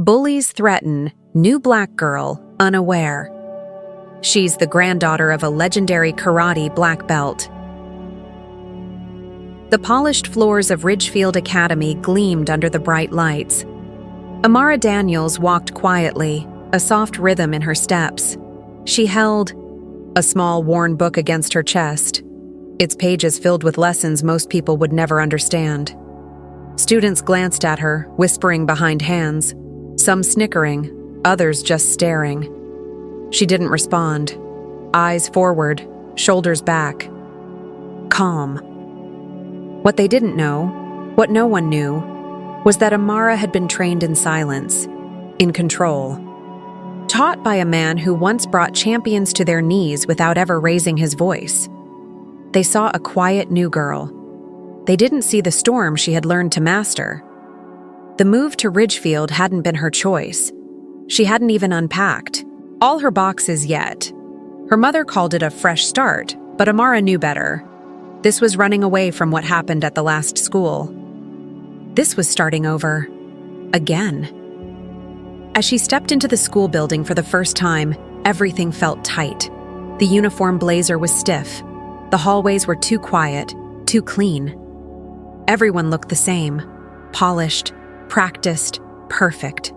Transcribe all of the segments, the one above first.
Bullies threaten new black girl unaware. She's the granddaughter of a legendary karate black belt. The polished floors of Ridgefield Academy gleamed under the bright lights. Amara Daniels walked quietly, a soft rhythm in her steps. She held a small, worn book against her chest, its pages filled with lessons most people would never understand. Students glanced at her, whispering behind hands, some snickering, others just staring. She didn't respond. Eyes forward, shoulders back. Calm. What they didn't know, what no one knew, was that Amara had been trained in silence, in control. Taught by a man who once brought champions to their knees without ever raising his voice. They saw a quiet new girl. They didn't see the storm she had learned to master. The move to Ridgefield hadn't been her choice. She hadn't even unpacked all her boxes yet. Her mother called it a fresh start, but Amara knew better. This was running away from what happened at the last school. This was starting over. Again. As she stepped into the school building for the first time, everything felt tight. The uniform blazer was stiff. The hallways were too quiet, too clean. Everyone looked the same. Polished, practiced, perfect.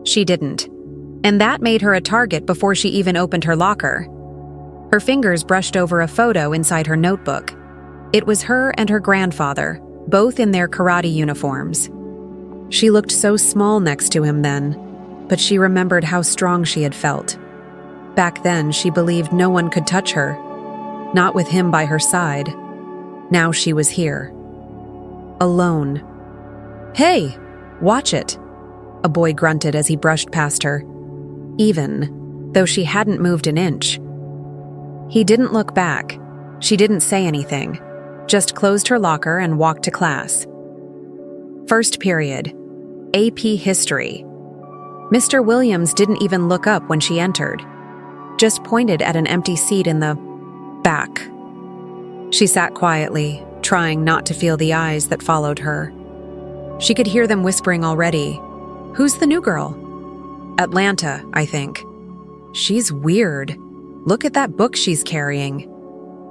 She didn't. And that made her a target before she even opened her locker. Her fingers brushed over a photo inside her notebook. It was her and her grandfather, both in their karate uniforms. She looked so small next to him then, but she remembered how strong she had felt. Back then, she believed no one could touch her, not with him by her side. Now she was here. Alone. "Hey, watch it," a boy grunted as he brushed past her, even though she hadn't moved an inch. He didn't look back. She didn't say anything, just closed her locker and walked to class. First period, AP History. Mr. Williams didn't even look up when she entered, just pointed at an empty seat in the back. She sat quietly, trying not to feel the eyes that followed her. She could hear them whispering already. "Who's the new girl?" "Atlanta, I think." "She's weird. Look at that book she's carrying."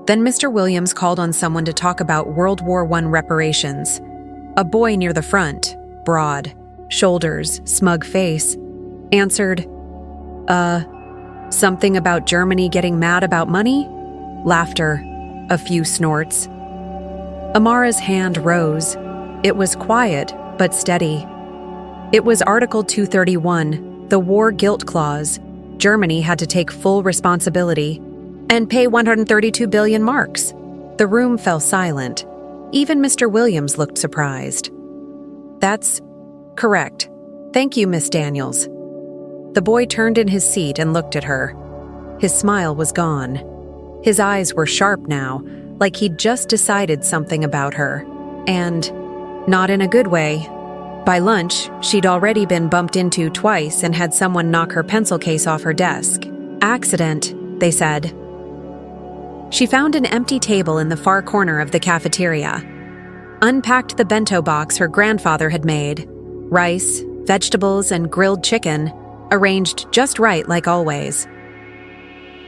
Then Mr. Williams called on someone to talk about World War I reparations. A boy near the front, broad, shoulders, smug face, answered, Something about Germany getting mad about money?" Laughter, a few snorts. Amara's hand rose. It was quiet, but steady. It was Article 231, the War Guilt Clause. Germany had to take full responsibility and pay 132 billion marks. The room fell silent. Even Mr. Williams looked surprised. "That's correct. Thank you, Miss Daniels." The boy turned in his seat and looked at her. His smile was gone. His eyes were sharp now, like he'd just decided something about her. And not in a good way. By lunch, she'd already been bumped into twice and had someone knock her pencil case off her desk. "Accident," they said. She found an empty table in the far corner of the cafeteria. Unpacked the bento box her grandfather had made. Rice, vegetables, and grilled chicken, arranged just right like always.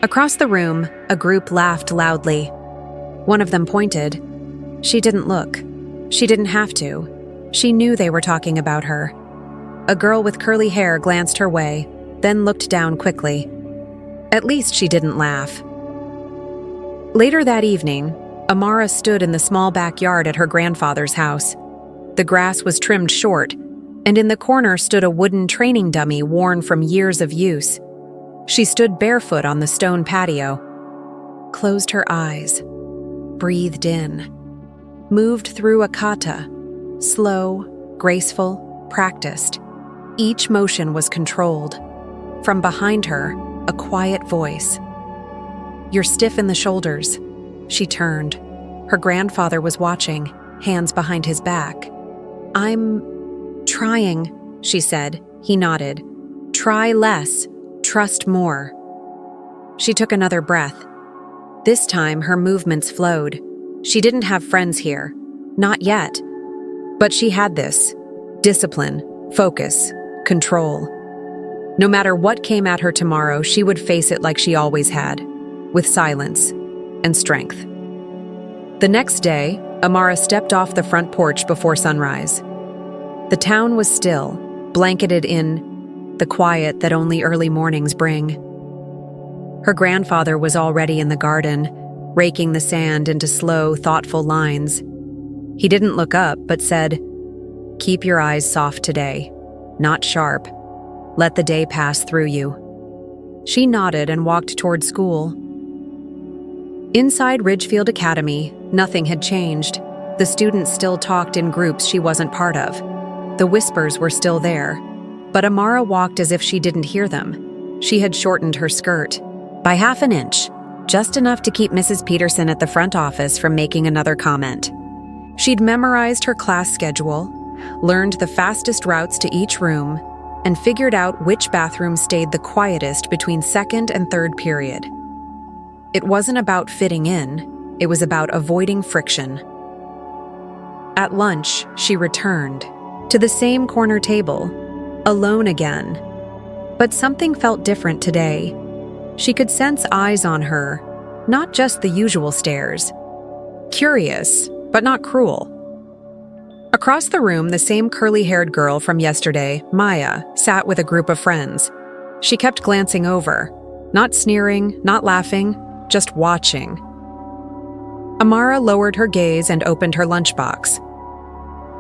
Across the room, a group laughed loudly. One of them pointed. She didn't look. She didn't have to. She knew they were talking about her. A girl with curly hair glanced her way, then looked down quickly. At least she didn't laugh. Later that evening, Amara stood in the small backyard at her grandfather's house. The grass was trimmed short, and in the corner stood a wooden training dummy worn from years of use. She stood barefoot on the stone patio, closed her eyes, breathed in, moved through a kata, slow, graceful, practiced. Each motion was controlled. From behind her, a quiet voice. "You're stiff in the shoulders." She turned. Her grandfather was watching, hands behind his back. "I'm trying," she said. He nodded. "Try less. Trust more." She took another breath. This time, her movements flowed. She didn't have friends here. Not yet. But she had this. Discipline, focus, control. No matter what came at her tomorrow, she would face it like she always had, with silence and strength. The next day, Amara stepped off the front porch before sunrise. The town was still, blanketed in the quiet that only early mornings bring. Her grandfather was already in the garden, raking the sand into slow, thoughtful lines. He didn't look up, but said, "Keep your eyes soft today, not sharp. Let the day pass through you." She nodded and walked toward school. Inside Ridgefield Academy, nothing had changed. The students still talked in groups she wasn't part of. The whispers were still there, but Amara walked as if she didn't hear them. She had shortened her skirt by half an inch, just enough to keep Mrs. Peterson at the front office from making another comment. She'd memorized her class schedule, learned the fastest routes to each room, and figured out which bathroom stayed the quietest between second and third period. It wasn't about fitting in, it was about avoiding friction. At lunch, she returned to the same corner table, alone again. But something felt different today. She could sense eyes on her, not just the usual stares. Curious, but not cruel. Across the room, the same curly-haired girl from yesterday, Maya, sat with a group of friends. She kept glancing over, not sneering, not laughing, just watching. Amara lowered her gaze and opened her lunchbox.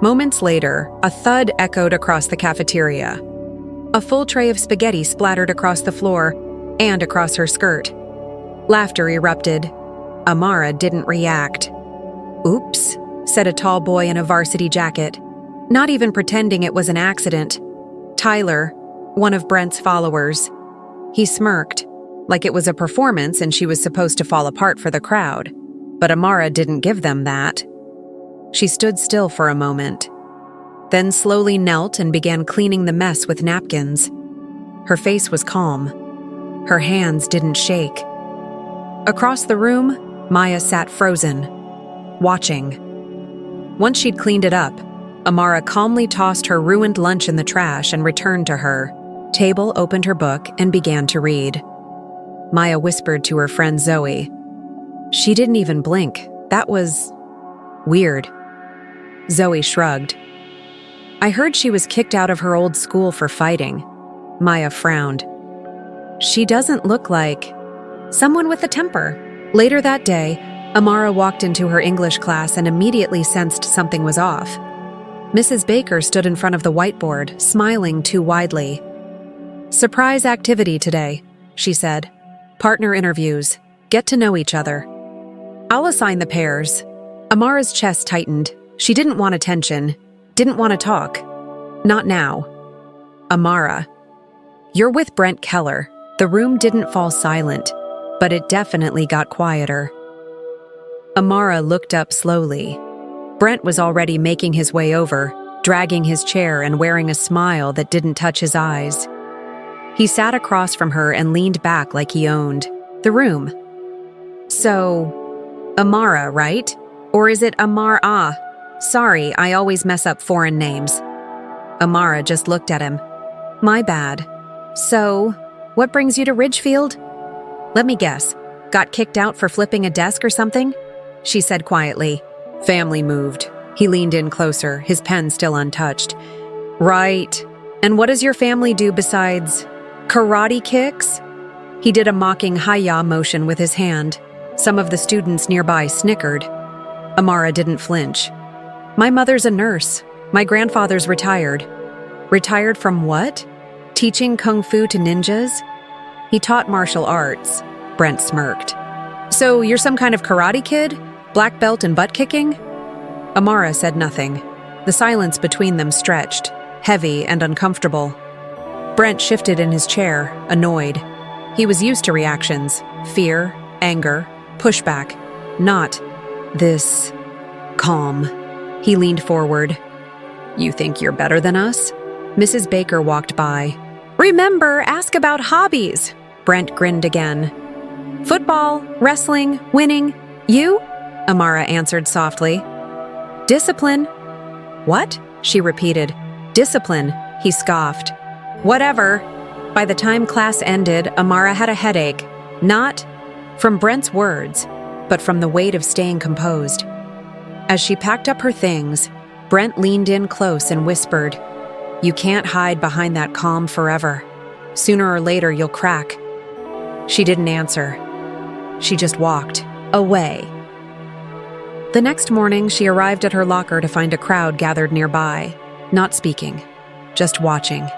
Moments later, a thud echoed across the cafeteria. A full tray of spaghetti splattered across the floor and across her skirt. Laughter erupted. Amara didn't react. "Oops," said a tall boy in a varsity jacket, not even pretending it was an accident. Tyler, one of Brent's followers. He smirked, like it was a performance and she was supposed to fall apart for the crowd. But Amara didn't give them that. She stood still for a moment, then slowly knelt and began cleaning the mess with napkins. Her face was calm. Her hands didn't shake. Across the room, Maya sat frozen, watching. Once she'd cleaned it up, Amara calmly tossed her ruined lunch in the trash and returned to her table, opened her book, and began to read. Maya whispered to her friend Zoe. She didn't even blink. That was weird. Zoe shrugged. "I heard she was kicked out of her old school for fighting." Maya frowned. "She doesn't look like someone with a temper." Later that day, Amara walked into her English class and immediately sensed something was off. Mrs. Baker stood in front of the whiteboard, smiling too widely. "Surprise activity today," she said. "Partner interviews. Get to know each other." "I'll assign the pairs." Amara's chest tightened. She didn't want attention, didn't want to talk. Not now. "Amara, you're with Brent Keller." The room didn't fall silent, but it definitely got quieter. Amara looked up slowly. Brent was already making his way over, dragging his chair and wearing a smile that didn't touch his eyes. He sat across from her and leaned back like he owned the room. "So, Amara, right? Or is it Amar? Sorry, I always mess up foreign names." Amara just looked at him. "My bad. So, what brings you to Ridgefield?" "Let me guess. Got kicked out for flipping a desk or something?" she said quietly. "Family moved." He leaned in closer, his pen still untouched. "Right. And what does your family do besides karate kicks?" He did a mocking hi-ya motion with his hand. Some of the students nearby snickered. Amara didn't flinch. "My mother's a nurse. My grandfather's retired." "Retired from what? Teaching kung fu to ninjas?" "He taught martial arts." Brent smirked. "So you're some kind of karate kid? Black belt and butt kicking?" Amara said nothing. The silence between them stretched, heavy and uncomfortable. Brent shifted in his chair, annoyed. He was used to reactions: fear, anger, pushback. Not this calm. He leaned forward. "You think you're better than us?" Mrs. Baker walked by. "Remember, ask about hobbies." Brent grinned again. "Football, wrestling, winning. You?" Amara answered softly. "Discipline." "What?" she repeated. "Discipline," he scoffed. Whatever. By the time class ended, Amara had a headache, not from Brent's words, but from the weight of staying composed. As she packed up her things, Brent leaned in close and whispered, "You can't hide behind that calm forever. Sooner or later, you'll crack." She didn't answer. She just walked away. The next morning, she arrived at her locker to find a crowd gathered nearby, not speaking, just watching.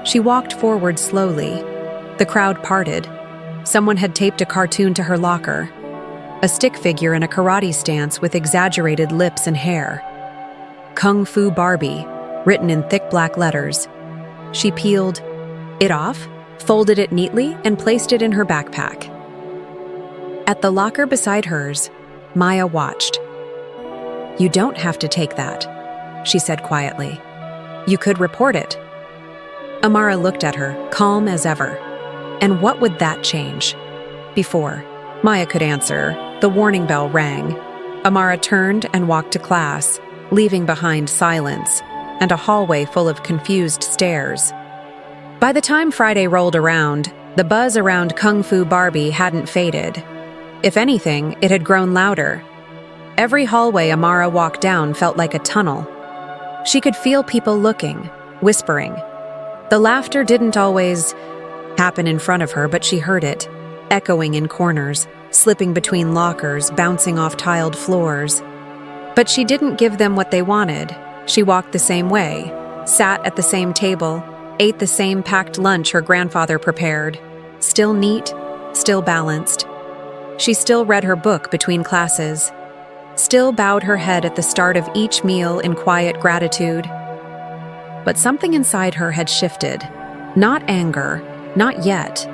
She walked forward slowly. The crowd parted. Someone had taped a cartoon to her locker, a stick figure in a karate stance with exaggerated lips and hair. Kung Fu Barbie, written in thick black letters. She peeled it off, folded it neatly, and placed it in her backpack. At the locker beside hers, Maya watched. "You don't have to take that," she said quietly. "You could report it." Amara looked at her, calm as ever. And what would that change? Before Maya could answer, the warning bell rang. Amara turned and walked to class, leaving behind silence and a hallway full of confused stares. By the time Friday rolled around, the buzz around Kung Fu Barbie hadn't faded. If anything, it had grown louder. Every hallway Amara walked down felt like a tunnel. She could feel people looking, whispering. The laughter didn't always happen in front of her, but she heard it, echoing in corners, slipping between lockers, bouncing off tiled floors. But she didn't give them what they wanted. She walked the same way, sat at the same table, ate the same packed lunch her grandfather prepared. Still neat, still balanced. She still read her book between classes, still bowed her head at the start of each meal in quiet gratitude. But something inside her had shifted. Not anger, not yet,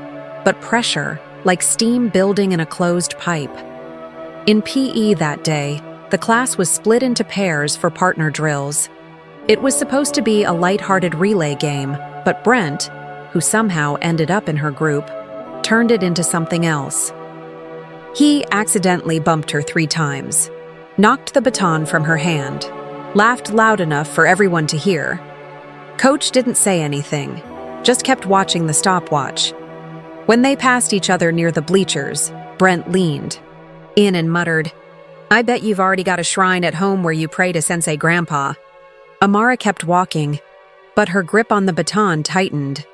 but pressure, like steam building in a closed pipe. In PE that day, the class was split into pairs for partner drills. It was supposed to be a lighthearted relay game, but Brent, who somehow ended up in her group, turned it into something else. He accidentally bumped her 3 times, knocked the baton from her hand, laughed loud enough for everyone to hear. Coach didn't say anything, just kept watching the stopwatch. When they passed each other near the bleachers, Brent leaned in and muttered, "I bet you've already got a shrine at home where you pray to Sensei Grandpa." Amara kept walking, but her grip on the baton tightened.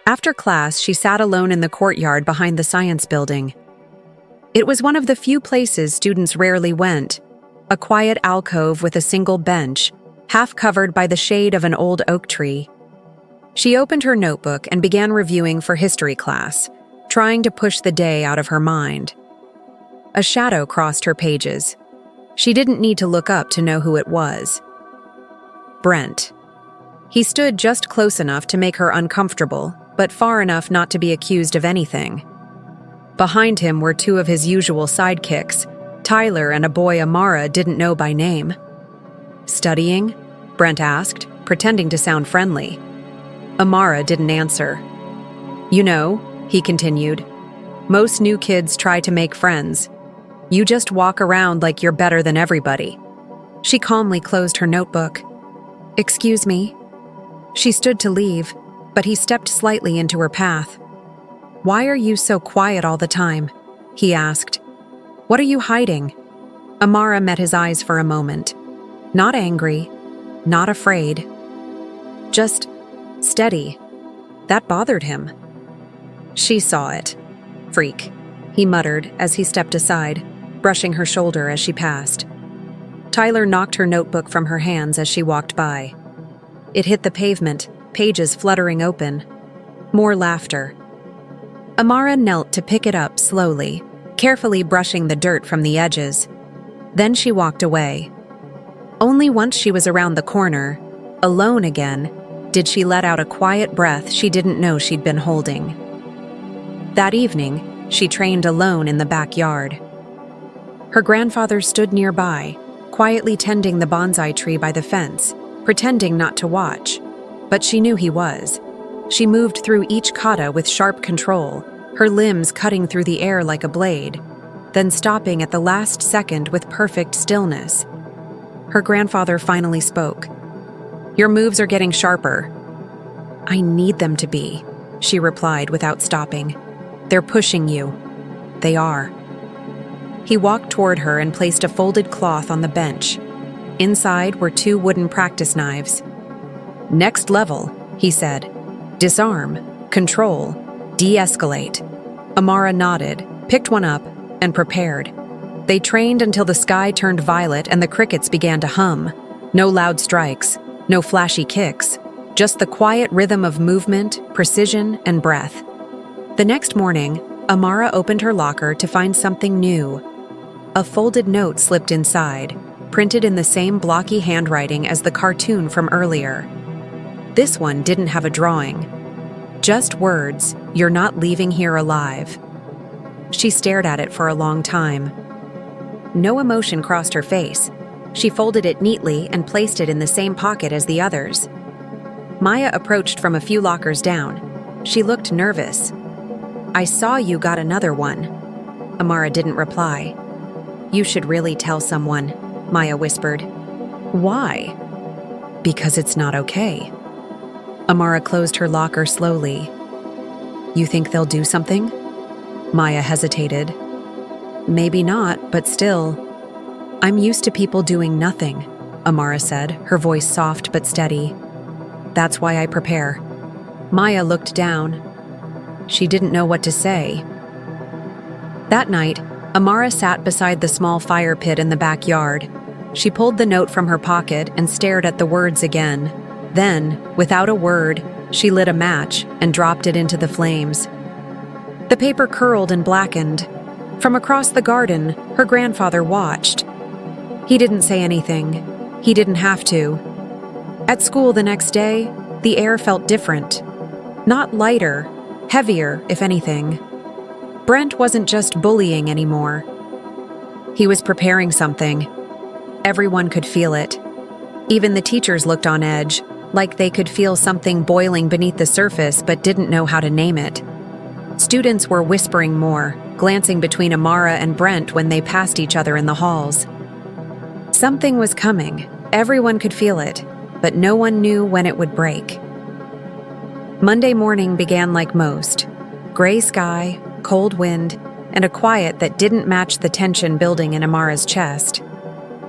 After class, she sat alone in the courtyard behind the science building. It was one of the few places students rarely went, a quiet alcove with a single bench, half covered by the shade of an old oak tree. She opened her notebook and began reviewing for history class, trying to push the day out of her mind. A shadow crossed her pages. She didn't need to look up to know who it was. Brent. He stood just close enough to make her uncomfortable, but far enough not to be accused of anything. Behind him were 2 of his usual sidekicks, Tyler and a boy Amara didn't know by name. "Studying?" Brent asked, pretending to sound friendly. Amara didn't answer. "You know," he continued, "most new kids try to make friends. You just walk around like you're better than everybody." She calmly closed her notebook. "Excuse me." She stood to leave, but he stepped slightly into her path. "Why are you so quiet all the time?" he asked. "What are you hiding?" Amara met his eyes for a moment. Not angry, not afraid. Just steady. That bothered him. She saw it. "Freak," he muttered as he stepped aside, brushing her shoulder as she passed. Tyler knocked her notebook from her hands as she walked by. It hit the pavement, pages fluttering open. More laughter. Amara knelt to pick it up slowly, carefully brushing the dirt from the edges. Then she walked away. Only once she was around the corner, alone again, did she let out a quiet breath she didn't know she'd been holding. That evening, she trained alone in the backyard. Her grandfather stood nearby, quietly tending the bonsai tree by the fence, pretending not to watch. But she knew he was. She moved through each kata with sharp control, her limbs cutting through the air like a blade, then stopping at the last second with perfect stillness. Her grandfather finally spoke. "Your moves are getting sharper." I need them to be, she replied without stopping. They're pushing you. They are. He walked toward her and placed a folded cloth on the bench. Inside were 2 wooden practice knives. Next level, he said. Disarm, control, de-escalate. Amara nodded, picked one up, and prepared. They trained until the sky turned violet and the crickets began to hum. No loud strikes, no flashy kicks, just the quiet rhythm of movement, precision, and breath. The next morning, Amara opened her locker to find something new. A folded note slipped inside, printed in the same blocky handwriting as the cartoon from earlier. This one didn't have a drawing. Just words, "You're not leaving here alive." She stared at it for a long time. No emotion crossed her face. She folded it neatly and placed it in the same pocket as the others. Maya approached from a few lockers down. She looked nervous. "I saw you got another one." Amara didn't reply. "You should really tell someone," Maya whispered. "Why?" "Because it's not okay." Amara closed her locker slowly. "You think they'll do something?" Maya hesitated. "Maybe not, but still." "I'm used to people doing nothing," Amara said, her voice soft but steady. "That's why I prepare." Maya looked down. She didn't know what to say. That night, Amara sat beside the small fire pit in the backyard. She pulled the note from her pocket and stared at the words again. Then, without a word, she lit a match and dropped it into the flames. The paper curled and blackened. From across the garden, her grandfather watched. He didn't say anything. He didn't have to. At school the next day, the air felt different. Not lighter, heavier, if anything. Brent wasn't just bullying anymore. He was preparing something. Everyone could feel it. Even the teachers looked on edge, like they could feel something boiling beneath the surface but didn't know how to name it. Students were whispering more, glancing between Amara and Brent when they passed each other in the halls. Something was coming. Everyone could feel it, but no one knew when it would break. Monday morning began like most. Gray sky, cold wind, and a quiet that didn't match the tension building in Amara's chest.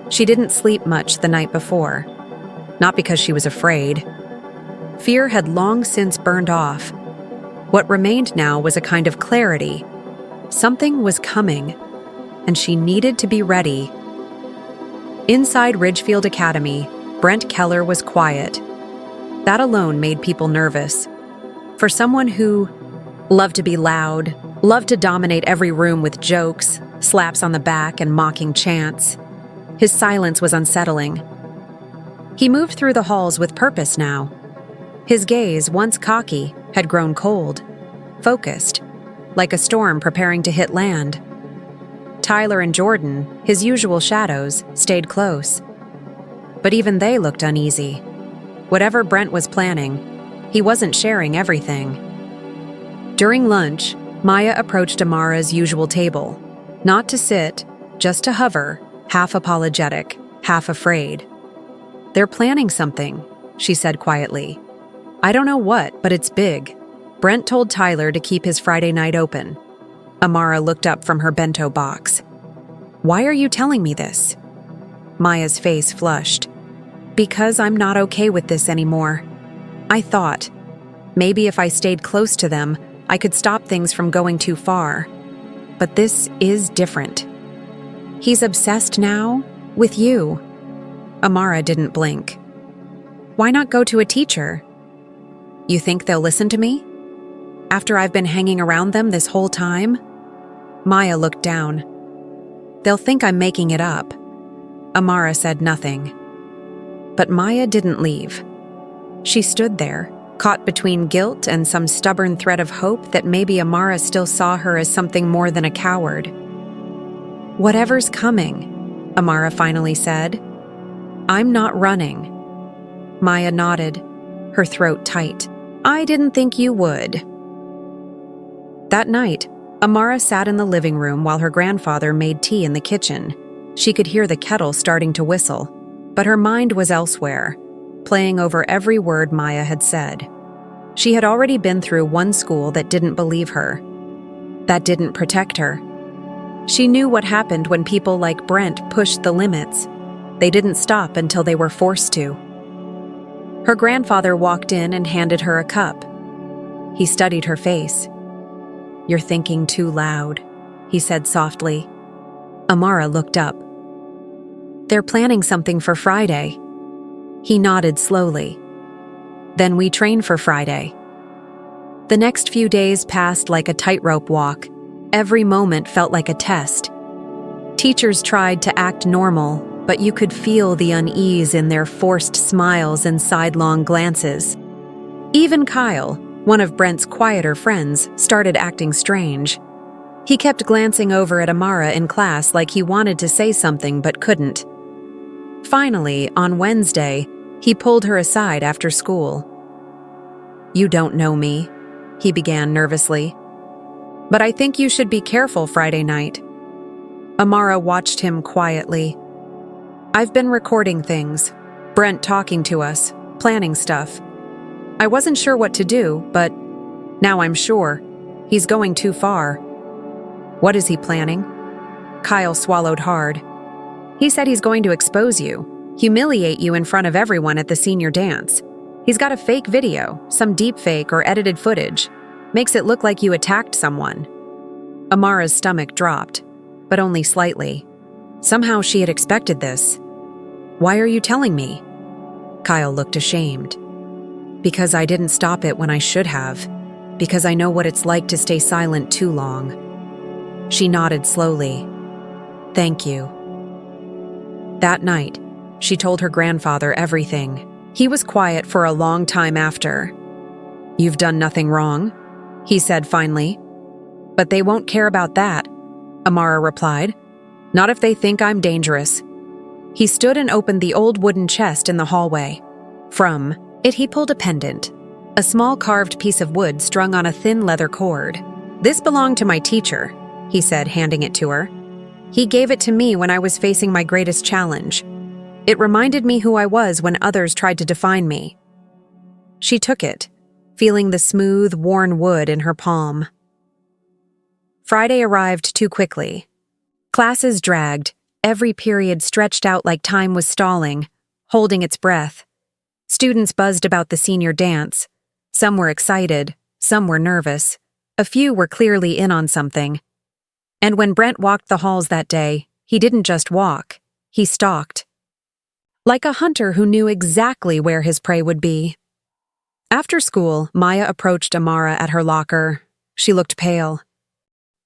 She didn't sleep much the night before. Not because she was afraid. Fear had long since burned off. What remained now was a kind of clarity. Something was coming, and she needed to be ready. Inside Ridgefield Academy, Brent Keller was quiet. That alone made people nervous. For someone who loved to be loud, loved to dominate every room with jokes, slaps on the back, and mocking chants, his silence was unsettling. He moved through the halls with purpose now. His gaze, once cocky, had grown cold, focused, like a storm preparing to hit land. Tyler and Jordan, his usual shadows, stayed close. But even they looked uneasy. Whatever Brent was planning, he wasn't sharing everything. During lunch, Maya approached Amara's usual table, not to sit, just to hover, half apologetic, half afraid. "They're planning something," she said quietly. "I don't know what, but it's big. Brent told Tyler to keep his Friday night open." Amara looked up from her bento box. "Why are you telling me this?" Maya's face flushed. "Because I'm not okay with this anymore. I thought, maybe if I stayed close to them, I could stop things from going too far. But this is different. He's obsessed now with you." Amara didn't blink. "Why not go to a teacher?" "You think they'll listen to me? After I've been hanging around them this whole time?" Maya looked down. "They'll think I'm making it up." Amara said nothing. But Maya didn't leave. She stood there, caught between guilt and some stubborn thread of hope that maybe Amara still saw her as something more than a coward. "Whatever's coming," Amara finally said. "I'm not running." Maya nodded, her throat tight. "I didn't think you would." That night, Amara sat in the living room while her grandfather made tea in the kitchen. She could hear the kettle starting to whistle, but her mind was elsewhere, playing over every word Maya had said. She had already been through one school that didn't believe her, that didn't protect her. She knew what happened when people like Brent pushed the limits. They didn't stop until they were forced to. Her grandfather walked in and handed her a cup. He studied her face. "You're thinking too loud," he said softly. Amara looked up. "They're planning something for Friday." He nodded slowly. "Then we train for Friday." The next few days passed like a tightrope walk. Every moment felt like a test. Teachers tried to act normal, but you could feel the unease in their forced smiles and sidelong glances. Even Kyle, one of Brent's quieter friends, started acting strange. He kept glancing over at Amara in class like he wanted to say something but couldn't. Finally, on Wednesday, he pulled her aside after school. "You don't know me," he began nervously. "But I think you should be careful Friday night." Amara watched him quietly. "I've been recording things. Brent talking to us, planning stuff. I wasn't sure what to do, but now I'm sure. He's going too far." "What is he planning?" Kyle swallowed hard. "He said he's going to expose you, humiliate you in front of everyone at the senior dance. He's got a fake video, some deepfake or edited footage. Makes it look like you attacked someone." Amara's stomach dropped, but only slightly. Somehow she had expected this. "Why are you telling me?" Kyle looked ashamed. "Because I didn't stop it when I should have. Because I know what it's like to stay silent too long." She nodded slowly. "Thank you." That night, she told her grandfather everything. He was quiet for a long time after. "You've done nothing wrong," he said finally. "But they won't care about that," Amara replied. "Not if they think I'm dangerous." He stood and opened the old wooden chest in the hallway. From it he pulled a pendant, a small carved piece of wood strung on a thin leather cord. "This belonged to my teacher," he said, handing it to her. "He gave it to me when I was facing my greatest challenge. It reminded me who I was when others tried to define me." She took it, feeling the smooth, worn wood in her palm. Friday arrived too quickly. Classes dragged, every period stretched out like time was stalling, holding its breath. Students buzzed about the senior dance. Some were excited, some were nervous. A few were clearly in on something. And when Brent walked the halls that day, he didn't just walk, he stalked. Like a hunter who knew exactly where his prey would be. After school, Maya approached Amara at her locker. She looked pale.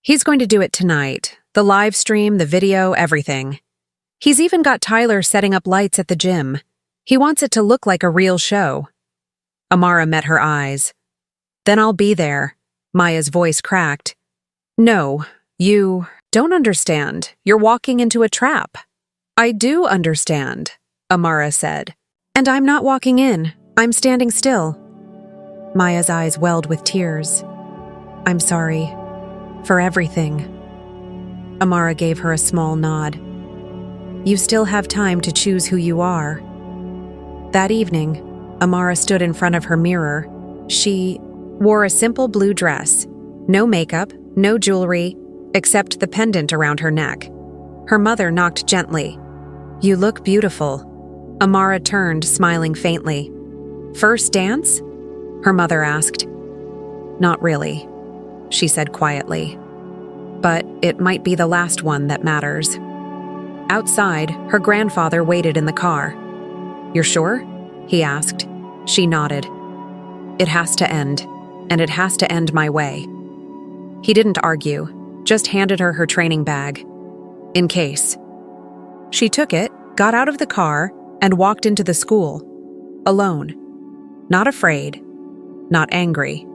"He's going to do it tonight. The live stream, the video, everything. He's even got Tyler setting up lights at the gym. He wants it to look like a real show." Amara met her eyes. "Then I'll be there." Maya's voice cracked. "No, you don't understand. You're walking into a trap." "I do understand," Amara said. "And I'm not walking in. I'm standing still." Maya's eyes welled with tears. "I'm sorry. For everything." Amara gave her a small nod. "You still have time to choose who you are." That evening, Amara stood in front of her mirror. She wore a simple blue dress. No makeup, no jewelry, except the pendant around her neck. Her mother knocked gently. "You look beautiful." Amara turned, smiling faintly. "First dance?" her mother asked. "Not really," she said quietly. "But it might be the last one that matters." Outside, her grandfather waited in the car. "You're sure?" he asked. She nodded. "It has to end, and it has to end my way." He didn't argue, just handed her her training bag. "In case." She took it, got out of the car, and walked into the school. Alone. Not afraid. Not angry.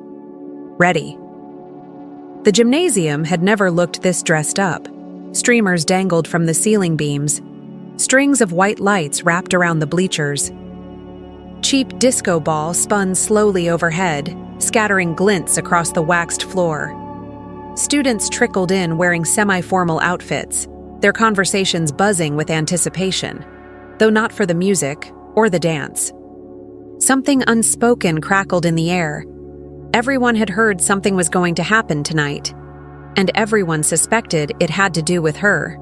Ready. The gymnasium had never looked this dressed up. Streamers dangled from the ceiling beams. Strings of white lights wrapped around the bleachers. Cheap disco ball spun slowly overhead, scattering glints across the waxed floor. Students trickled in wearing semi-formal outfits, their conversations buzzing with anticipation, though not for the music or the dance. Something unspoken crackled in the air, Everyone had heard something was going to happen tonight, and everyone suspected it had to do with her.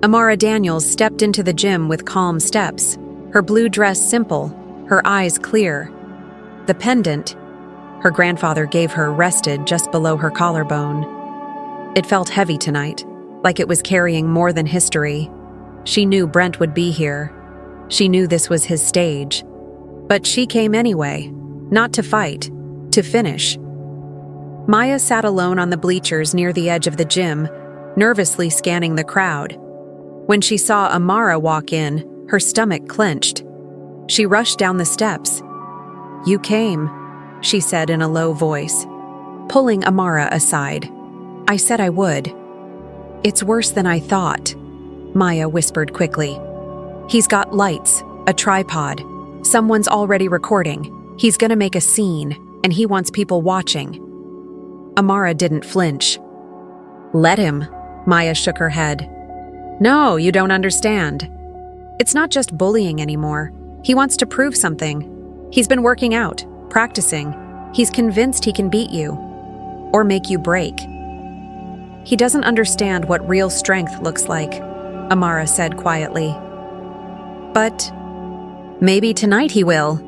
Amara Daniels stepped into the gym with calm steps, her blue dress simple, her eyes clear. The pendant her grandfather gave her rested just below her collarbone. It felt heavy tonight, like it was carrying more than history. She knew Brent would be here. She knew this was his stage. But she came anyway, not to fight, to finish. Maya sat alone on the bleachers near the edge of the gym, nervously scanning the crowd. When she saw Amara walk in, her stomach clenched. She rushed down the steps. "You came," she said in a low voice, pulling Amara aside. "I said I would." "It's worse than I thought," Maya whispered quickly. "He's got lights, a tripod. Someone's already recording. He's gonna make a scene, and he wants people watching." Amara didn't flinch. "Let him," Maya shook her head. "No, you don't understand. It's not just bullying anymore. He wants to prove something. He's been working out, practicing. He's convinced he can beat you. Or make you break. He doesn't understand what real strength looks like," Amara said quietly. "But maybe tonight he will."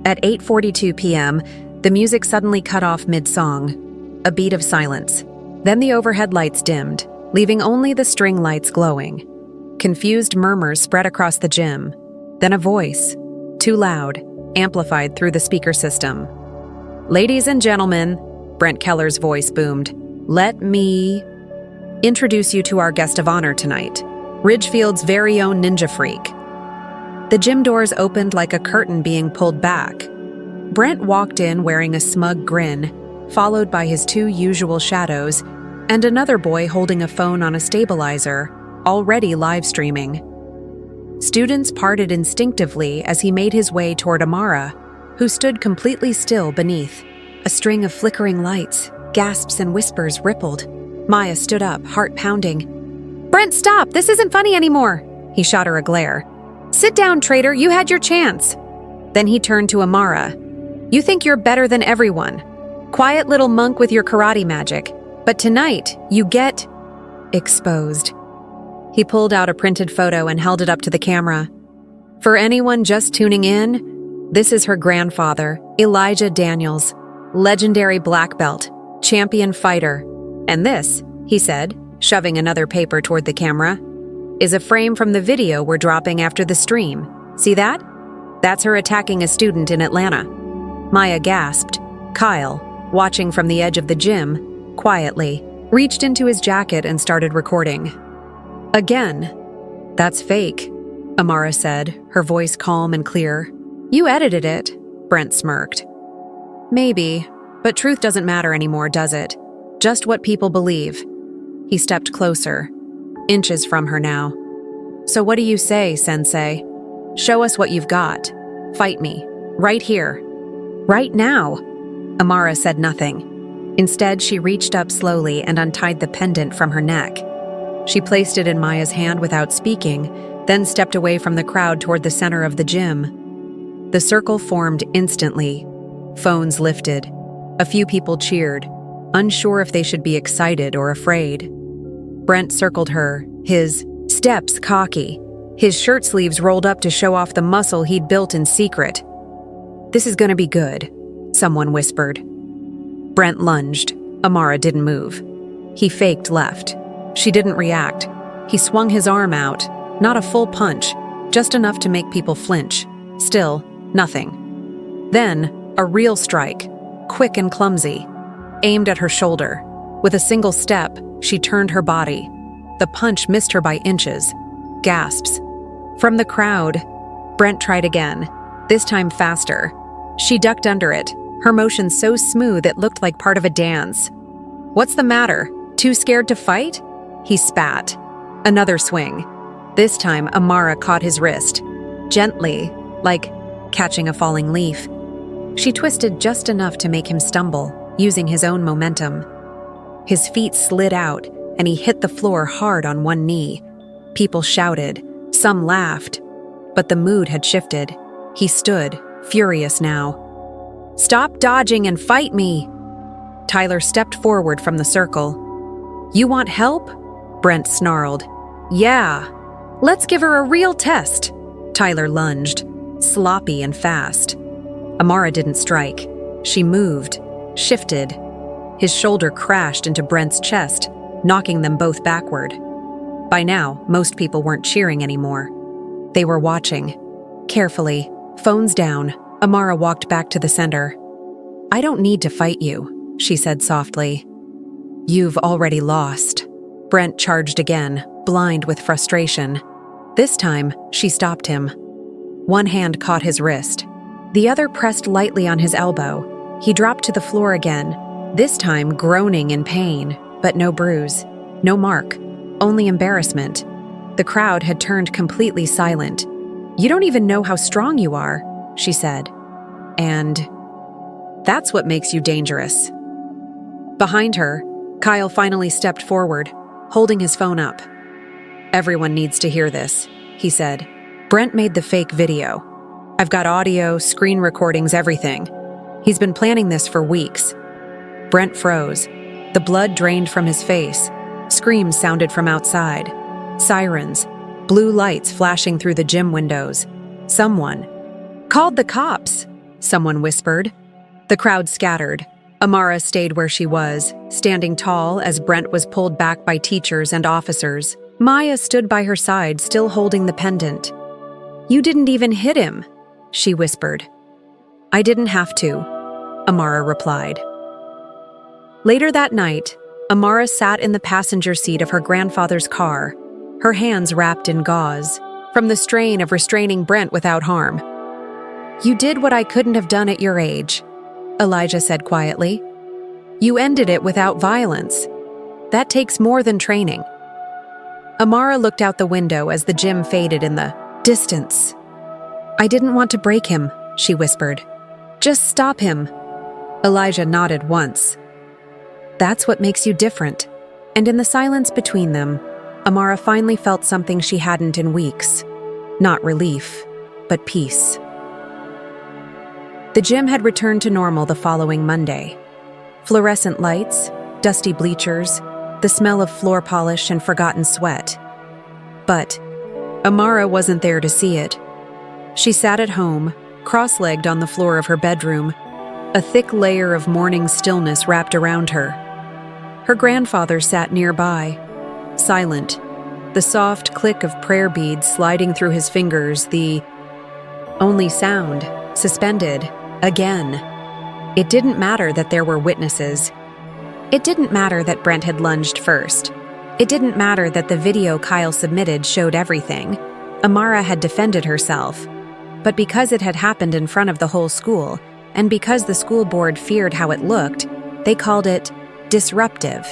At 8:42 p.m., the music suddenly cut off mid-song, a beat of silence. Then the overhead lights dimmed, leaving only the string lights glowing. Confused murmurs spread across the gym. Then a voice, too loud, amplified through the speaker system. "Ladies and gentlemen," Brent Keller's voice boomed, "let me introduce you to our guest of honor tonight, Ridgefield's very own ninja freak." The gym doors opened like a curtain being pulled back. Brent walked in wearing a smug grin, followed by his two usual shadows, and another boy holding a phone on a stabilizer, already live streaming. Students parted instinctively as he made his way toward Amara, who stood completely still beneath. A string of flickering lights, gasps and whispers rippled. Maya stood up, heart pounding. "Brent, stop! This isn't funny anymore!" He shot her a glare. "Sit down, traitor, you had your chance." Then he turned to Amara. "You think you're better than everyone. Quiet little monk with your karate magic. But tonight, you get exposed." He pulled out a printed photo and held it up to the camera. "For anyone just tuning in, this is her grandfather, Elijah Daniels, legendary black belt, champion fighter. And this," he said, shoving another paper toward the camera, "is a frame from the video we're dropping after the stream. See that? That's her attacking a student in Atlanta." Maya gasped. Kyle, watching from the edge of the gym, quietly, reached into his jacket and started recording. "Again, that's fake," Amara said, her voice calm and clear. "You edited it," Brent smirked. "Maybe, but truth doesn't matter anymore, does it? Just what people believe." He stepped closer, inches from her now. "So what do you say, Sensei? Show us what you've got. Fight me. Right here. Right now." Amara said nothing. Instead, she reached up slowly and untied the pendant from her neck. She placed it in Maya's hand without speaking, then stepped away from the crowd toward the center of the gym. The circle formed instantly. Phones lifted. A few people cheered, unsure if they should be excited or afraid. Brent circled her, his steps cocky, his shirt sleeves rolled up to show off the muscle he'd built in secret. "This is gonna be good," someone whispered. Brent lunged. Amara didn't move. He faked left. She didn't react. He swung his arm out, not a full punch, just enough to make people flinch. Still, nothing. Then, a real strike, quick and clumsy, aimed at her shoulder. With a single step, she turned her body. The punch missed her by inches. Gasps. From the crowd, Brent tried again, this time faster. She ducked under it, her motion so smooth it looked like part of a dance. "What's the matter? Too scared to fight?" He spat. Another swing. This time, Amara caught his wrist. Gently, like catching a falling leaf. She twisted just enough to make him stumble, using his own momentum. His feet slid out, and he hit the floor hard on one knee. People shouted. Some laughed. But the mood had shifted. He stood, furious now. Stop dodging and fight me! Tyler stepped forward from the circle. You want help? Brent snarled. Yeah. Let's give her a real test. Tyler lunged, sloppy and fast. Amara didn't strike. She moved, shifted. His shoulder crashed into Brent's chest, knocking them both backward. By now, most people weren't cheering anymore. They were watching. Carefully, phones down, Amara walked back to the center. I don't need to fight you, she said softly. You've already lost. Brent charged again, blind with frustration. This time, she stopped him. One hand caught his wrist. The other pressed lightly on his elbow. He dropped to the floor again, this time groaning in pain, but no bruise, no mark, only embarrassment. The crowd had turned completely silent. You don't even know how strong you are, she said. And that's what makes you dangerous. Behind her, Kyle finally stepped forward, holding his phone up. Everyone needs to hear this, he said. Brent made the fake video. I've got audio, screen recordings, everything. He's been planning this for weeks. Brent froze. The blood drained from his face. Screams sounded from outside. Sirens. Blue lights flashing through the gym windows. Someone called the cops, someone whispered. The crowd scattered. Amara stayed where she was, standing tall as Brent was pulled back by teachers and officers. Maya stood by her side, still holding the pendant. You didn't even hit him, she whispered. I didn't have to, Amara replied. Later that night, Amara sat in the passenger seat of her grandfather's car, her hands wrapped in gauze, from the strain of restraining Brent without harm. You did what I couldn't have done at your age, Elijah said quietly. You ended it without violence. That takes more than training. Amara looked out the window as the gym faded in the distance. I didn't want to break him, she whispered. Just stop him. Elijah nodded once. That's what makes you different. And in the silence between them, Amara finally felt something she hadn't in weeks. Not relief, but peace. The gym had returned to normal the following Monday. Fluorescent lights, dusty bleachers, the smell of floor polish and forgotten sweat. But Amara wasn't there to see it. She sat at home, cross-legged on the floor of her bedroom, a thick layer of morning stillness wrapped around her. Her grandfather sat nearby, silent, the soft click of prayer beads sliding through his fingers, the only sound, suspended, again. It didn't matter that there were witnesses. It didn't matter that Brent had lunged first. It didn't matter that the video Kyle submitted showed everything. Amara had defended herself. But because it had happened in front of the whole school, and because the school board feared how it looked, they called it disruptive.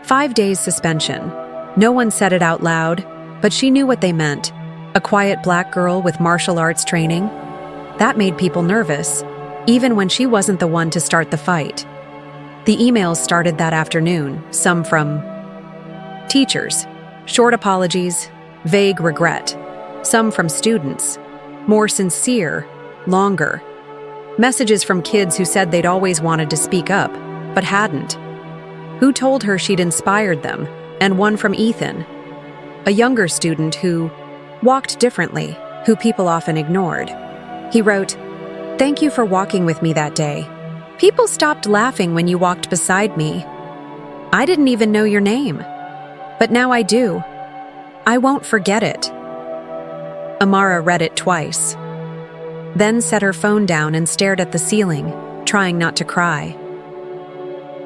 5 days suspension. No one said it out loud, but she knew what they meant. A quiet black girl with martial arts training. That made people nervous, even when she wasn't the one to start the fight. The emails started that afternoon, some from teachers, short apologies, vague regret. Some from students, more sincere, longer. Messages from kids who said they'd always wanted to speak up, but hadn't. Who told her she'd inspired them, and one from Ethan, a younger student who walked differently, who people often ignored. He wrote, "Thank you for walking with me that day. People stopped laughing when you walked beside me. I didn't even know your name. But now I do. I won't forget it." Amara read it twice, then set her phone down and stared at the ceiling, trying not to cry.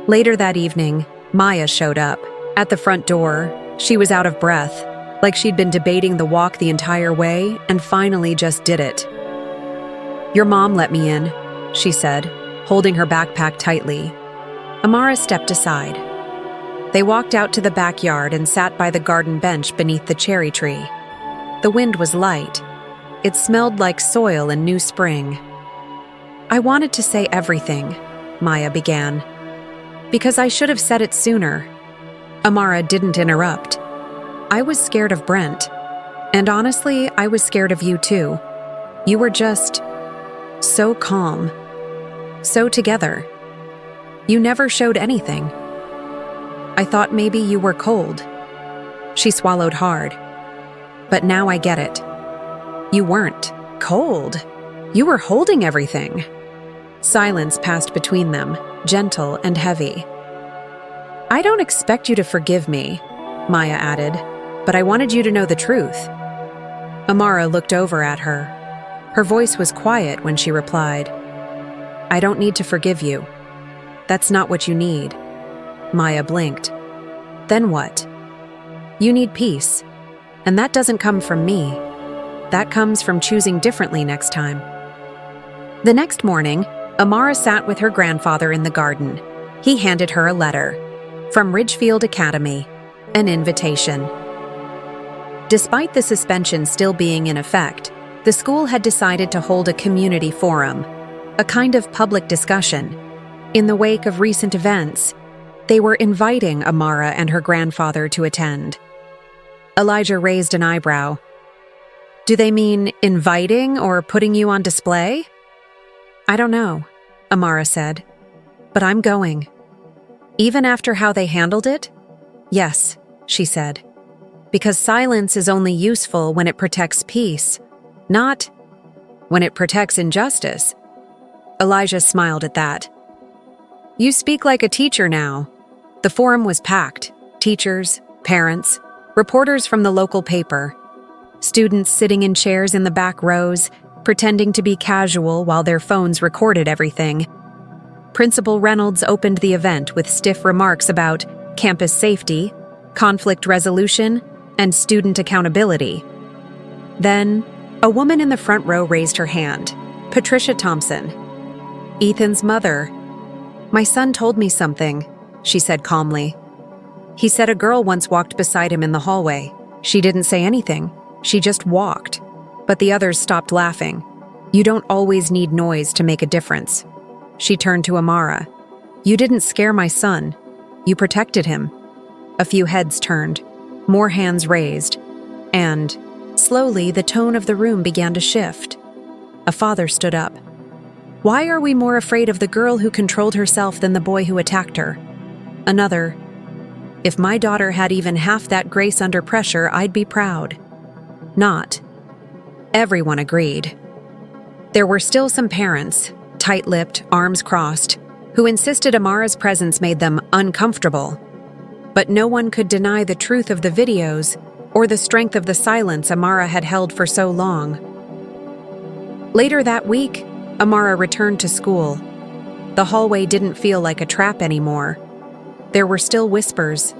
Later that evening, Maya showed up. At the front door, she was out of breath, like she'd been debating the walk the entire way and finally just did it. "Your mom let me in," she said, holding her backpack tightly. Amara stepped aside. They walked out to the backyard and sat by the garden bench beneath the cherry tree. The wind was light. It smelled like soil and new spring. "I wanted to say everything," Maya began, "because I should have said it sooner." Amara didn't interrupt. "I was scared of Brent. And honestly, I was scared of you too. You were just so calm." so together. You never showed anything. I thought maybe you were cold." She swallowed hard. "But now I get it. You weren't cold. You were holding everything." Silence passed between them, gentle and heavy. "I don't expect you to forgive me," Maya added, "but I wanted you to know the truth." Amara looked over at her. Her voice was quiet when she replied, "I don't need to forgive you. That's not what you need." Maya blinked. "Then what?" "You need peace, and that doesn't come from me. That comes from choosing differently next time." The next morning, Amara sat with her grandfather in the garden. He handed her a letter from Ridgefield Academy, an invitation. Despite the suspension still being in effect, the school had decided to hold a community forum, a kind of public discussion. In the wake of recent events, they were inviting Amara and her grandfather to attend. Elijah raised an eyebrow. "Do they mean inviting or putting you on display?" "I don't know," Amara said, "but I'm going." "Even after how they handled it?" "Yes," she said, "because silence is only useful when it protects peace, not when it protects injustice." Elijah smiled at that. "You speak like a teacher now." The forum was packed. Teachers, parents, reporters from the local paper, students sitting in chairs in the back rows, pretending to be casual while their phones recorded everything. Principal Reynolds opened the event with stiff remarks about campus safety, conflict resolution, and student accountability. Then, a woman in the front row raised her hand, Patricia Thompson, Ethan's mother. "My son told me something," she said calmly. "He said a girl once walked beside him in the hallway. She didn't say anything. She just walked. But the others stopped laughing. You don't always need noise to make a difference." She turned to Amara. "You didn't scare my son. You protected him." A few heads turned, more hands raised, and, slowly, the tone of the room began to shift. A father stood up. "Why are we more afraid of the girl who controlled herself than the boy who attacked her?" Another, "If my daughter had even half that grace under pressure, I'd be proud." Not. Everyone agreed. There were still some parents, tight-lipped, arms crossed, who insisted Amara's presence made them uncomfortable. But no one could deny the truth of the videos or the strength of the silence Amara had held for so long. Later that week, Amara returned to school. The hallway didn't feel like a trap anymore. There were still whispers,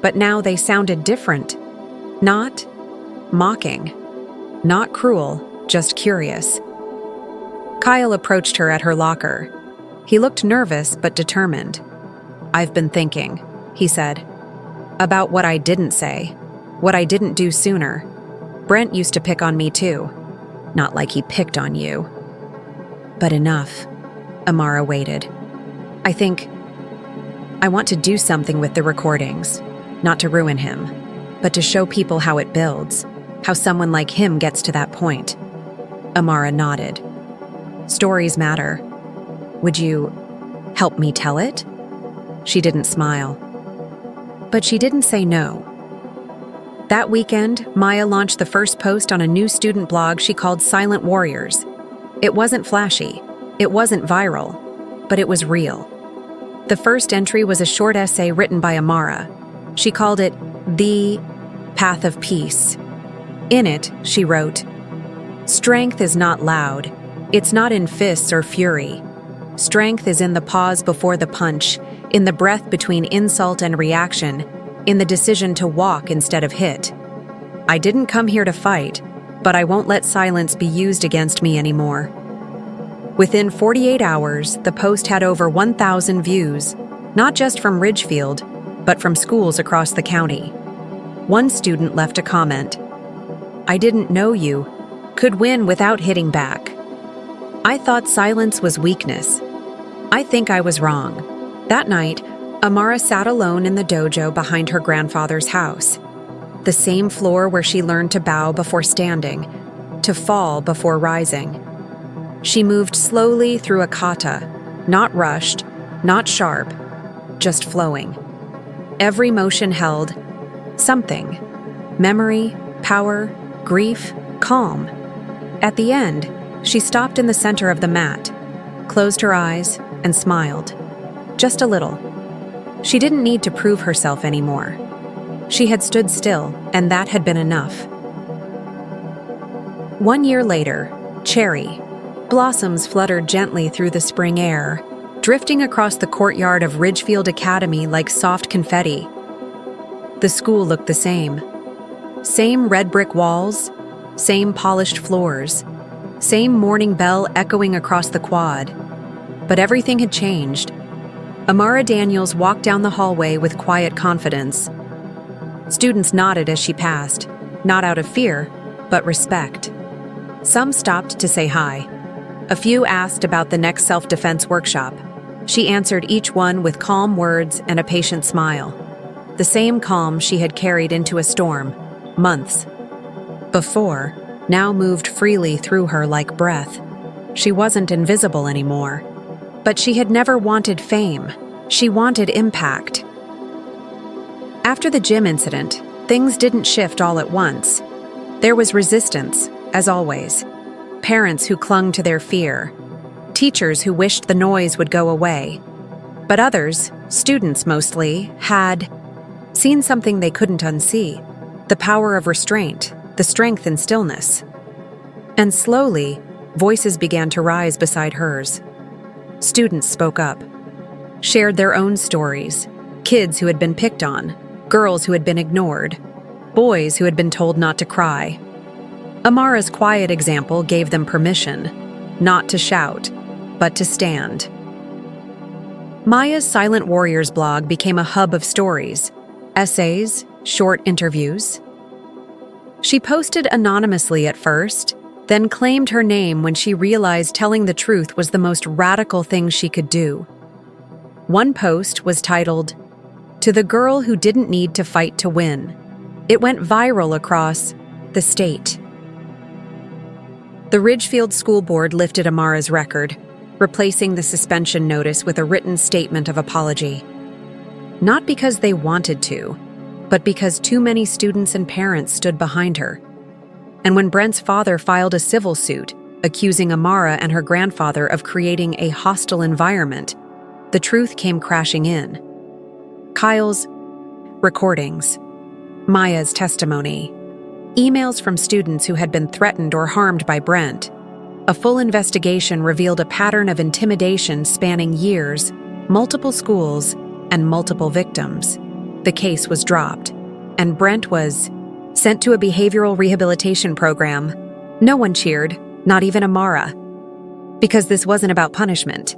but now they sounded different. Not mocking, not cruel, just curious. Kyle approached her at her locker. He looked nervous but determined. "I've been thinking," he said, "about what I didn't say, what I didn't do sooner. Brent used to pick on me too. Not like he picked on you." "But enough." Amara waited. I think I want to do something with the recordings, not to ruin him, but to show people how it builds, how someone like him gets to that point." Amara nodded. "Stories matter. Would you help me tell it?" She didn't smile. But she didn't say no. That weekend, Maya launched the first post on a new student blog she called Silent Warriors. It wasn't flashy, it wasn't viral, but it was real. The first entry was a short essay written by Amara. She called it The Path of Peace. In it, she wrote, "Strength is not loud. It's not in fists or fury. Strength is in the pause before the punch, in the breath between insult and reaction, in the decision to walk instead of hit. I didn't come here to fight, but I won't let silence be used against me anymore." Within 48 hours, the post had over 1,000 views, not just from Ridgefield, but from schools across the county. One student left a comment, "I didn't know you could win without hitting back. I thought silence was weakness. I think I was wrong." That night, Amara sat alone in the dojo behind her grandfather's house, the same floor where she learned to bow before standing, to fall before rising. She moved slowly through a kata, Not rushed, not sharp, just flowing. Every motion held something. Memory, power, grief, calm. At the end, she stopped in the center of the mat, closed her eyes, and smiled. Just a little. She didn't need to prove herself anymore. She had stood still, and that had been enough. 1 year later, cherry blossoms fluttered gently through the spring air, drifting across the courtyard of Ridgefield Academy like soft confetti. The school looked the same. Same red brick walls, same polished floors, same morning bell echoing across the quad. But everything had changed. Amara Daniels walked down the hallway with quiet confidence. Students nodded as she passed, not out of fear, but respect. Some stopped to say hi. A few asked about the next self-defense workshop. She answered each one with calm words and a patient smile. The same calm she had carried into a storm, months before, now moved freely through her like breath. She wasn't invisible anymore. But she had never wanted fame. She wanted impact. After the gym incident, things didn't shift all at once. There was resistance, as always. Parents who clung to their fear. Teachers who wished the noise would go away. But others, students mostly, had seen something they couldn't unsee. The power of restraint, the strength in stillness. And slowly, voices began to rise beside hers. Students spoke up, shared their own stories. Kids who had been picked on, girls who had been ignored, boys who had been told not to cry. Amara's quiet example gave them permission, not to shout, but to stand. Maya's Silent Warriors blog became a hub of stories, essays, short interviews. She posted anonymously at first, then claimed her name when she realized telling the truth was the most radical thing she could do. One post was titled, "To the Girl Who Didn't Need to Fight to Win." It went viral across the state. The Ridgefield School Board lifted Amara's record, replacing the suspension notice with a written statement of apology. Not because they wanted to, but because too many students and parents stood behind her. And when Brent's father filed a civil suit, accusing Amara and her grandfather of creating a hostile environment, the truth came crashing in. Kyle's recordings, Maya's testimony, emails from students who had been threatened or harmed by Brent. A full investigation revealed a pattern of intimidation spanning years, multiple schools, and multiple victims. The case was dropped, and Brent was sent to a behavioral rehabilitation program. No one cheered, not even Amara. Because this wasn't about punishment.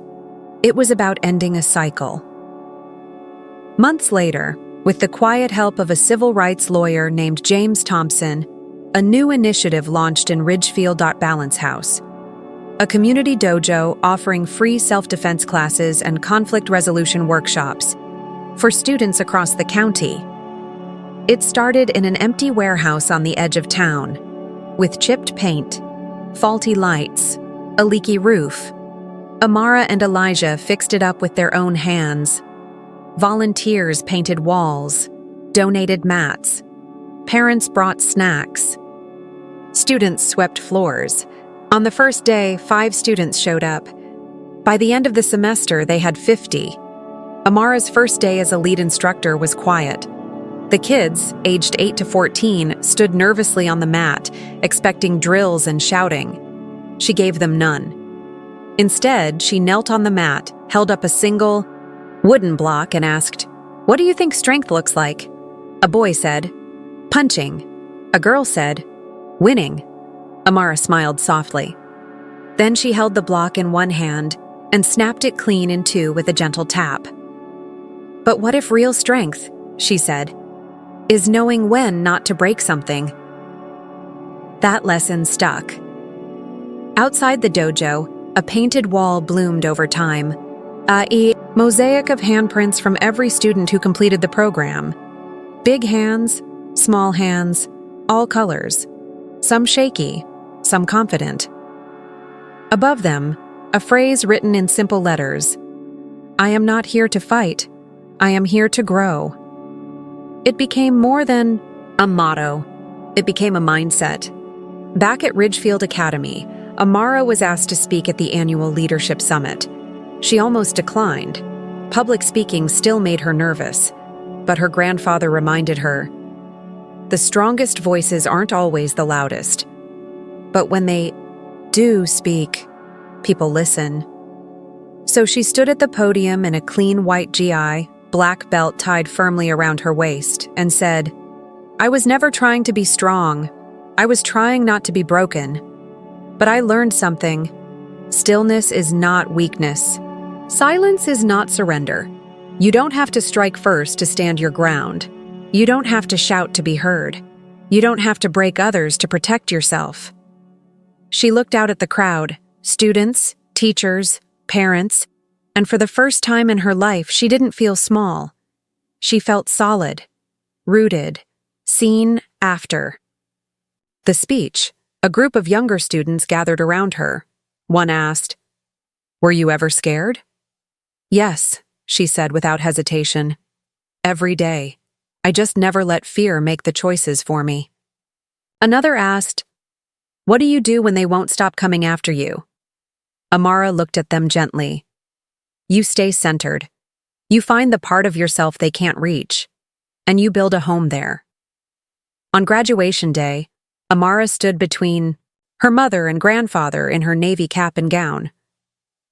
It was about ending a cycle. Months later, with the quiet help of a civil rights lawyer named James Thompson, a new initiative launched in Ridgefield. Balance House, a community dojo offering free self-defense classes and conflict resolution workshops for students across the county. It started in an empty warehouse on the edge of town, with chipped paint, faulty lights, a leaky roof. Amara and Elijah fixed it up with their own hands. Volunteers painted walls, donated mats. Parents brought snacks. Students swept floors. On the first day, 5 students showed up. By the end of the semester, they had 50. Amara's first day as a lead instructor was quiet. The kids, aged 8 to 14, stood nervously on the mat, expecting drills and shouting. She gave them none. Instead, she knelt on the mat, held up a single wooden block and asked, "What do you think strength looks like?" A boy said, "Punching." A girl said, "Winning." Amara smiled softly. Then she held the block in one hand and snapped it clean in two with a gentle tap. "But what if real strength," she said, "is knowing when not to break something?" That lesson stuck. Outside the dojo, a painted wall bloomed over time, a mosaic of handprints from every student who completed the program. Big hands, small hands, all colors, some shaky, some confident. Above them, a phrase written in simple letters. I am not here to fight. I am here to grow. It became more than a motto. It became a mindset. Back at Ridgefield Academy, Amara was asked to speak at the annual Leadership Summit. She almost declined. Public speaking still made her nervous, but her grandfather reminded her, the strongest voices aren't always the loudest. But when they do speak, people listen. So she stood at the podium in a clean white GI, black belt tied firmly around her waist, and said, I was never trying to be strong. I was trying not to be broken. But I learned something. Stillness is not weakness. Silence is not surrender. You don't have to strike first to stand your ground. You don't have to shout to be heard. You don't have to break others to protect yourself. She looked out at the crowd, students, teachers, parents, and for the first time in her life, she didn't feel small. She felt solid, rooted, seen after. The speech, a group of younger students gathered around her. One asked, Were you ever scared? Yes, she said without hesitation. Every day. I just never let fear make the choices for me. Another asked, What do you do when they won't stop coming after you? Amara looked at them gently. You stay centered. You find the part of yourself they can't reach, and you build a home there. On graduation day, Amara stood between her mother and grandfather in her navy cap and gown.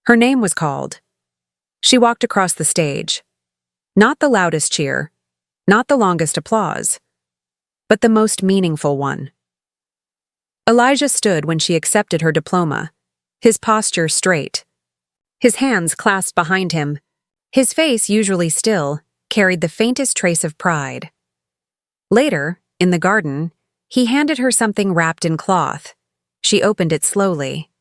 Her name was called. She walked across the stage. Not the loudest cheer, not the longest applause, but the most meaningful one. Elijah stood when she accepted her diploma, his posture straight, his hands clasped behind him. His face, usually still, carried the faintest trace of pride. Later, in the garden, he handed her something wrapped in cloth. She opened it slowly.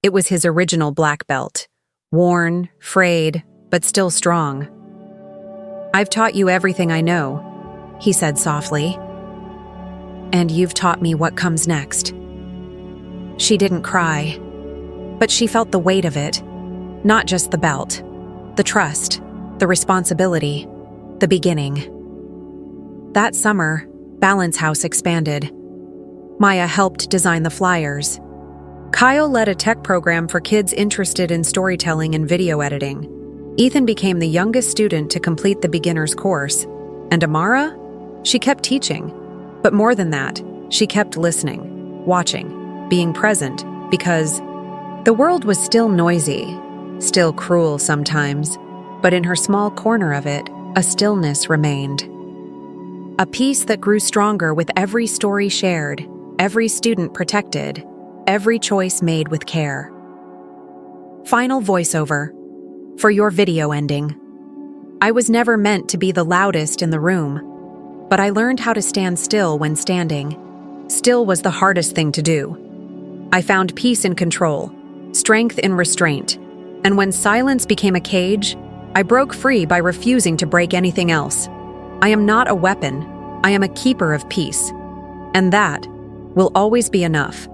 It was his original black belt, worn, frayed, but still strong. I've taught you everything I know, he said softly. And you've taught me what comes next. She didn't cry, but she felt the weight of it, not just the belt, the trust, the responsibility, the beginning. That summer, Balance House expanded. Maya helped design the flyers. Kyle led a tech program for kids interested in storytelling and video editing. Ethan became the youngest student to complete the beginner's course. And Amara? She kept teaching. But more than that, she kept listening, watching, being present, because the world was still noisy, still cruel sometimes, but in her small corner of it, a stillness remained. A peace that grew stronger with every story shared, every student protected, every choice made with care. Final voiceover. For your video ending. I was never meant to be the loudest in the room, but I learned how to stand still when standing. Still was the hardest thing to do. I found peace in control, strength in restraint, and when silence became a cage, I broke free by refusing to break anything else. I am not a weapon, I am a keeper of peace. And that will always be enough.